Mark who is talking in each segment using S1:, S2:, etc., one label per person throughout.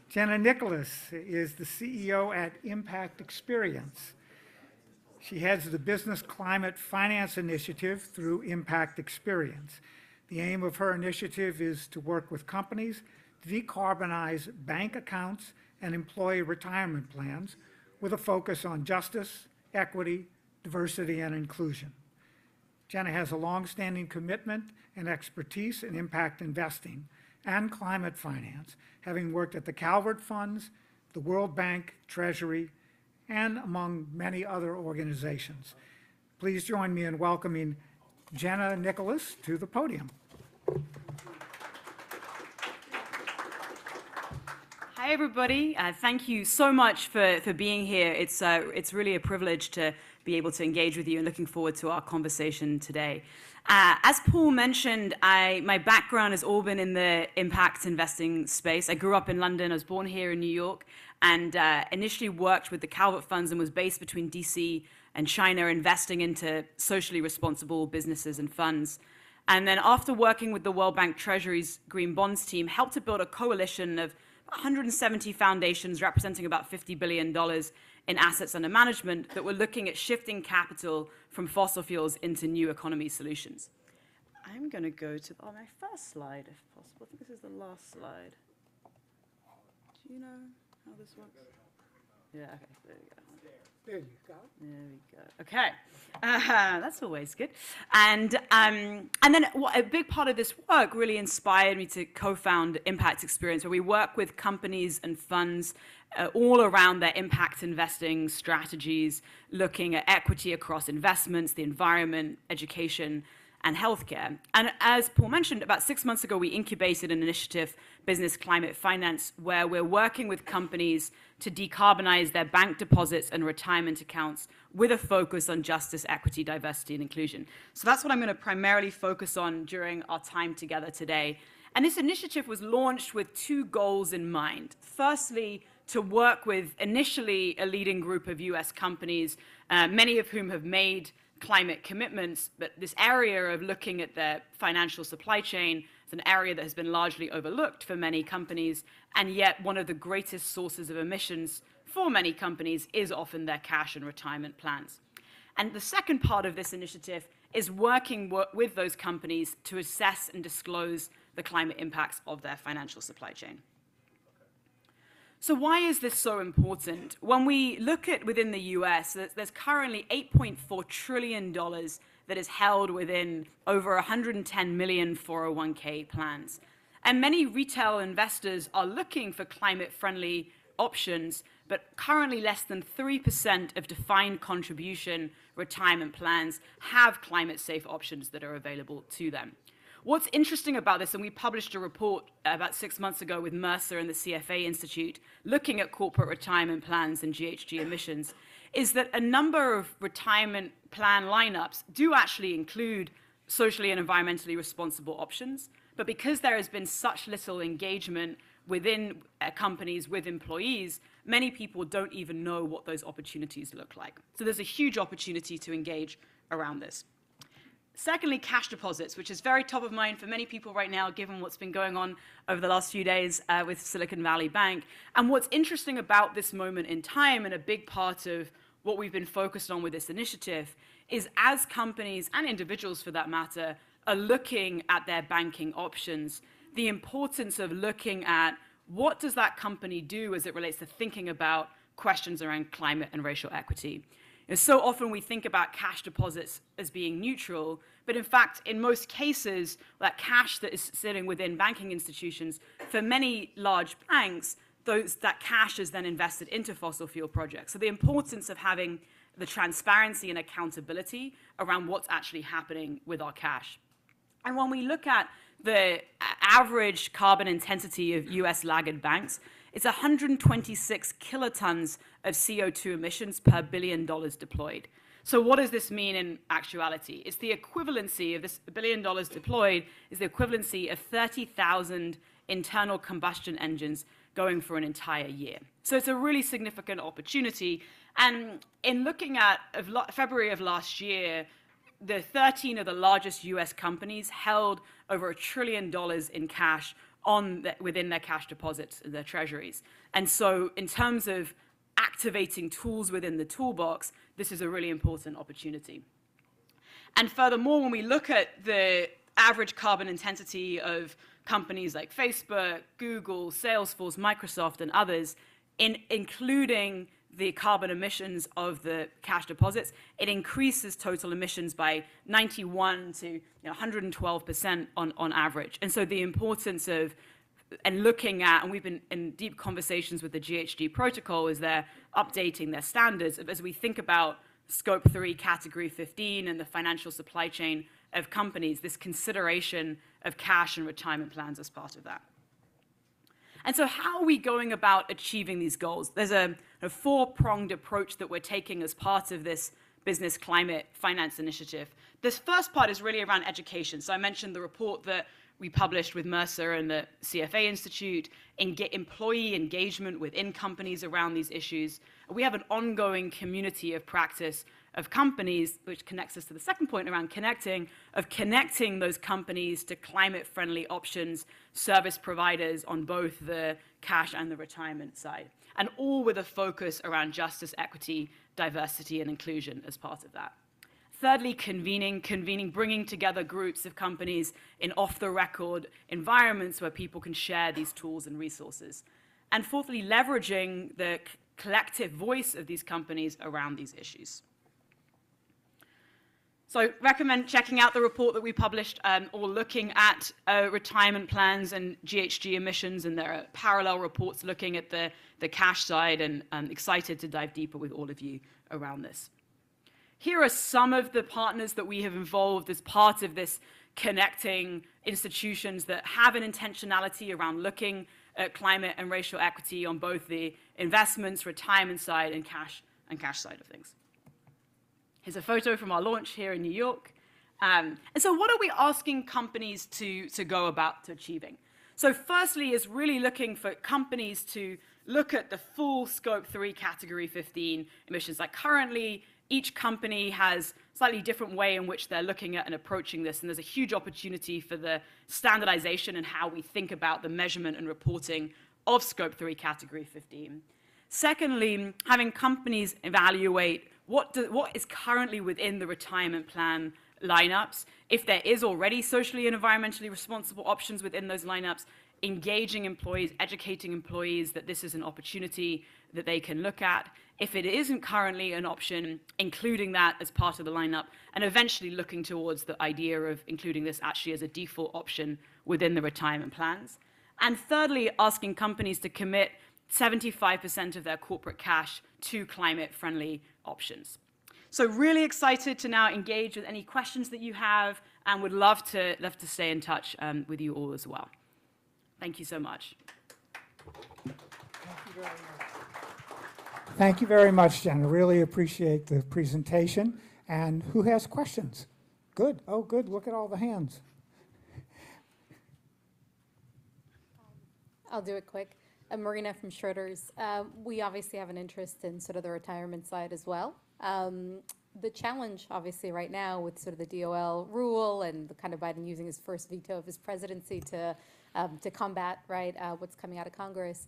S1: Jenna is the CEO at Impact Experience. She heads the Business Climate Finance Initiative through Impact Experience. The aim of her initiative is to work with companies to decarbonize bank accounts and employee retirement plans with a focus on justice, equity, diversity, and inclusion. Jenna has a long-standing commitment and expertise in impact investing and climate finance, having worked at the Calvert Funds, the World Bank, Treasury, and among many other organizations. Please join me in welcoming Jenna to the podium.
S2: Hi, everybody. Thank you so much for being here. It's really a privilege to be able to engage with you and looking forward to our conversation today. As Paul mentioned, my background has all been in the impact investing space. I grew up in London. I was born here in New York and initially worked with the Calvert Funds and was based between DC and China, investing into socially responsible businesses and funds. And then after working with the World Bank Treasury's Green Bonds team, helped to build a coalition of 170 foundations representing about $50 billion in assets under management that were looking at shifting capital from fossil fuels into new economy solutions. I'm going to go to my first slide, if possible. I think this is the last slide. Do you know how this works? Yeah, okay, there we go.
S1: There you go.
S2: There we go. Okay, that's always good. And then a big part of this work really inspired me to co-found Impact Experience, where we work with companies and funds all around their impact investing strategies, looking at equity across investments, the environment, education, and healthcare. And as Paul mentioned, about 6 months ago, we incubated an initiative, Business Climate Finance, where we're working with companies to decarbonize their bank deposits and retirement accounts with a focus on justice, equity, diversity, and inclusion. So that's what I'm going to primarily focus on during our time together today. And this initiative was launched with 2 goals in mind. Firstly, to work with initially a leading group of US companies, many of whom have made climate commitments, but this area of looking at their financial supply chain is an area that has been largely overlooked for many companies, and yet one of the greatest sources of emissions for many companies is often their cash and retirement plans. And the second part of this initiative is working with those companies to assess and disclose the climate impacts of their financial supply chain. So why is this so important? When we look at within the US, there's currently $8.4 trillion that is held within over 110 million 401k plans. And many retail investors are looking for climate-friendly options, but currently less than 3% of defined contribution retirement plans have climate-safe options that are available to them. What's interesting about this, and we published a report about 6 months ago with Mercer and the CFA Institute looking at corporate retirement plans and GHG emissions, is that a number of retirement plan lineups do actually include socially and environmentally responsible options. But because there has been such little engagement within companies with employees, many people don't even know what those opportunities look like. So there's a huge opportunity to engage around this. Secondly, cash deposits, which is very top of mind for many people right now, given what's been going on over the last few days with Silicon Valley Bank. And what's interesting about this moment in time, and a big part of what we've been focused on with this initiative, is as companies, and individuals for that matter, are looking at their banking options, the importance of looking at what does that company do as it relates to thinking about questions around climate and racial equity. And so often we think about cash deposits as being neutral, but in fact, in most cases, that cash that is sitting within banking institutions, for many large banks, that cash is then invested into fossil fuel projects. So the importance of having the transparency and accountability around what's actually happening with our cash. And when we look at the average carbon intensity of US laggard banks, it's 126 kilotons of CO2 emissions per $1 billion deployed. So what does this mean in actuality? It's the equivalency of this $1 billion deployed is the equivalency of 30,000 internal combustion engines going for an entire year. So it's a really significant opportunity. And in looking at February of last year, the 13 of the largest US companies held over $1 trillion in cash within their cash deposits, their treasuries. And so in terms of activating tools within the toolbox, this is a really important opportunity. And furthermore, when we look at the average carbon intensity of companies like Facebook, Google, Salesforce, Microsoft, and others, including the carbon emissions of the cash deposits, it increases total emissions by 91 to 112% on average. And so the importance of looking at, and we've been in deep conversations with the GHG protocol as they're updating their standards, as we think about Scope 3 Category 15 and the financial supply chain of companies, this consideration of cash and retirement plans as part of that. And so how are we going about achieving these goals? There's a four-pronged approach that we're taking as part of this business climate finance initiative. This first part is really around education. So I mentioned the report that we published with Mercer and the CFA Institute, employee engagement within companies around these issues. We have an ongoing community of practice of companies, which connects us to the second point around connecting those companies to climate-friendly options, service providers on both the cash and the retirement side, and all with a focus around justice, equity, diversity, and inclusion as part of that. Thirdly, convening, bringing together groups of companies in off-the-record environments where people can share these tools and resources. And fourthly, leveraging the collective voice of these companies around these issues. So I recommend checking out the report that we published or looking at retirement plans and GHG emissions, and there are parallel reports looking at the cash side, and I'm excited to dive deeper with all of you around this. Here are some of the partners that we have involved as part of this connecting institutions that have an intentionality around looking at climate and racial equity on both the investments, retirement side, and cash side of things. Here's a photo from our launch here in New York. And so what are we asking companies to go about to achieving? So firstly is really looking for companies to look at the full Scope 3 Category 15 emissions. Like currently, each company has a slightly different way in which they're looking at and approaching this, and there's a huge opportunity for the standardization and how we think about the measurement and reporting of Scope 3 Category 15. Secondly, having companies evaluate what is currently within the retirement plan lineups, if there is already socially and environmentally responsible options within those lineups, engaging employees, educating employees that this is an opportunity that they can look at. If it isn't currently an option, including that as part of the lineup, and eventually looking towards the idea of including this actually as a default option within the retirement plans. And thirdly, asking companies to commit 75% of their corporate cash to climate-friendly options. So really excited to now engage with any questions that you have, and would love to stay in touch with you all as well. Thank you so much.
S1: Thank you very much, Jenna. Really appreciate the presentation. And who has questions? Good. Oh, good. Look at all the hands.
S3: I'll do it quick. I'm Marina from Schroders. We obviously have an interest in sort of the retirement side as well. The challenge, obviously, right now with sort of the DOL rule and the kind of Biden using his first veto of his presidency to combat, right, what's coming out of Congress,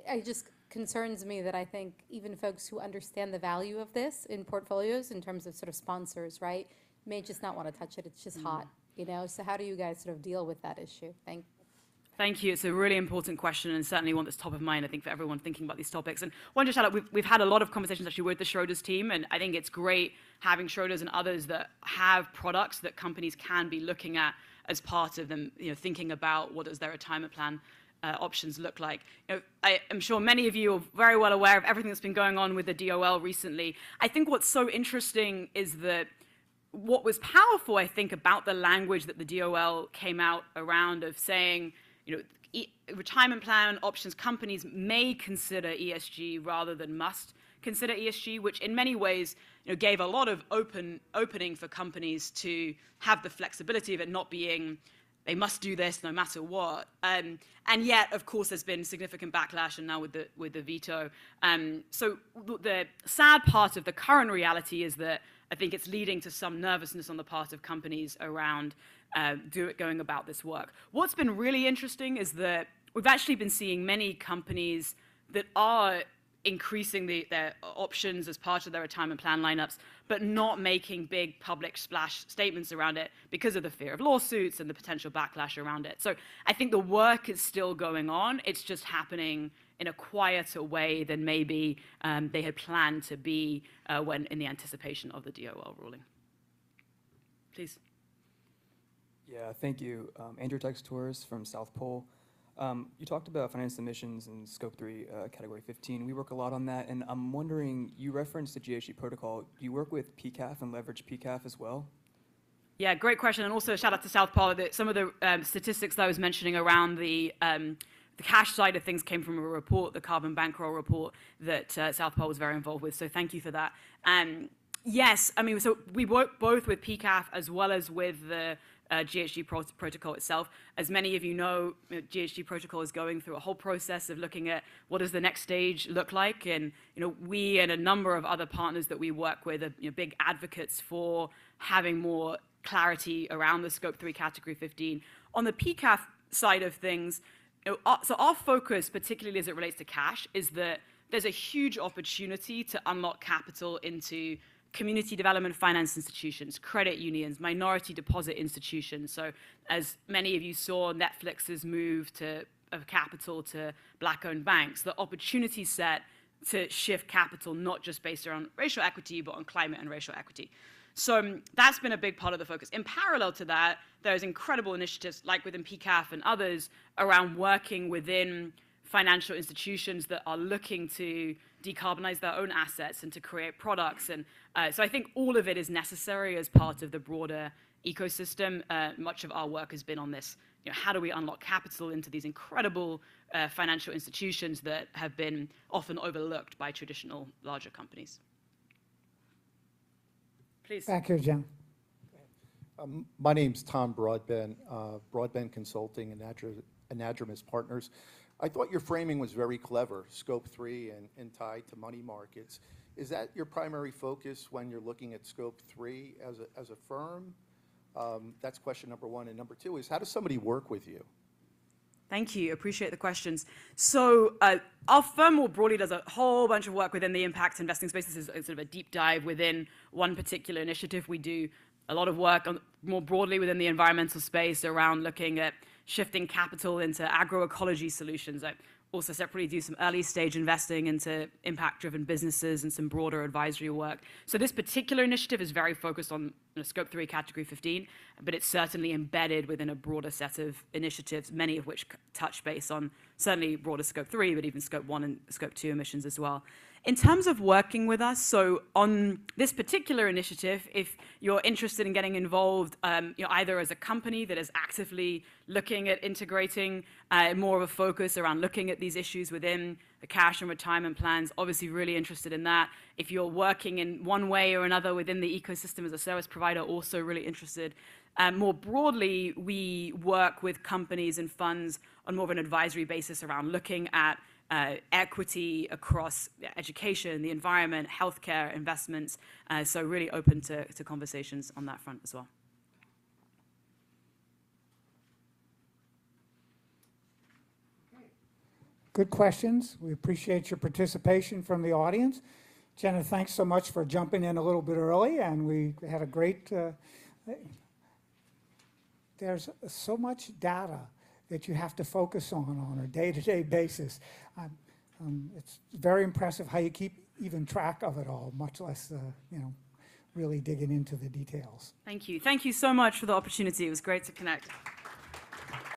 S3: I just concerns me that I think even folks who understand the value of this in portfolios in terms of sort of sponsors, right, may just not want to touch it. It's just hot, you know? So how do you guys sort of deal with that issue?
S2: Thank you. It's a really important question, and certainly one that's top of mind, I think, for everyone thinking about these topics. And one just shout out, we've had a lot of conversations actually with the Schroders team, and I think it's great having Schroders and others that have products that companies can be looking at as part of them, you know, thinking about what does their retirement plan options look like. You know, I am sure many of you are very well aware of everything that's been going on with the DOL recently. I think what's so interesting is that what was powerful, I think, about the language that the DOL came out around of saying, you know, retirement plan options companies may consider ESG rather than must consider ESG, which in many ways, you know, gave a lot of opening for companies to have the flexibility of it not being they must do this no matter what. And yet, of course, there's been significant backlash, and now with the veto. So the sad part of the current reality is that I think it's leading to some nervousness on the part of companies around going about this work. What's been really interesting is that we've actually been seeing many companies that are increasing their options as part of their retirement plan lineups, but not making big public splash statements around it because of the fear of lawsuits and the potential backlash around it. So I think the work is still going on. It's just happening in a quieter way than maybe they had planned to be when in the anticipation of the DOL ruling. Please.
S4: Yeah, thank you. Andrew Textours from South Pole. You talked about finance emissions in Scope 3, Category 15. We work a lot on that, and I'm wondering, you referenced the GHG protocol. Do you work with PCAF and leverage PCAF as well?
S2: Yeah, great question, and also shout out to South Pole. That some of the statistics that I was mentioning around the cash side of things came from a report, the Carbon Bankroll report, that South Pole was very involved with, so thank you for that. Yes, I mean, so we work both with PCAF as well as with the GHG protocol itself. As many of you know, GHG protocol is going through a whole process of looking at what does the next stage look like, and we and a number of other partners that we work with are big advocates for having more clarity around the Scope 3 Category 15. On the PCAF side of things, so our focus, particularly as it relates to cash, is that there's a huge opportunity to unlock capital into community development finance institutions, credit unions, minority deposit institutions. So as many of you saw, Netflix's move of capital to black-owned banks, the opportunity set to shift capital not just based around racial equity, but on climate and racial equity. So that's been a big part of the focus. In parallel to that, there's incredible initiatives like within PCAF and others around working within financial institutions that are looking to decarbonize their own assets and to create products. And so I think all of it is necessary as part of the broader ecosystem. Much of our work has been on this. How do we unlock capital into these incredible financial institutions that have been often overlooked by traditional larger companies? Please.
S1: Back here, Jen.
S5: My name's Tom Broadbent, Broadbent Consulting and Anadromous Partners. I thought your framing was very clever, Scope 3 and tied to money markets. Is that your primary focus when you're looking at Scope 3 as a firm? That's question number one. And number two is, how does somebody work with you?
S2: Thank you. Appreciate the questions. So our firm more broadly does a whole bunch of work within the impact investing space. This is sort of a deep dive within one particular initiative. We do a lot of work more broadly within the environmental space around looking at shifting capital into agroecology solutions. I also separately do some early stage investing into impact-driven businesses and some broader advisory work. So this particular initiative is very focused on Scope 3 Category 15, but it's certainly embedded within a broader set of initiatives, many of which touch base on certainly broader Scope 3, but even Scope 1 and Scope 2 emissions as well. In terms of working with us, so on this particular initiative, if you're interested in getting involved, either as a company that is actively looking at integrating more of a focus around looking at these issues within the cash and retirement plans, obviously really interested in that. If you're working in one way or another within the ecosystem as a service provider, also really interested. More broadly, we work with companies and funds on more of an advisory basis around looking at equity across education, the environment, healthcare, investments. So really open to conversations on that front as well.
S1: Good questions. We appreciate your participation from the audience. Jenna, thanks so much for jumping in a little bit early, and we had a great, there's so much data that you have to focus on a day-to-day basis. It's very impressive how you keep even track of it all, much less, really digging into the details.
S2: Thank you. Thank you so much for the opportunity. It was great to connect.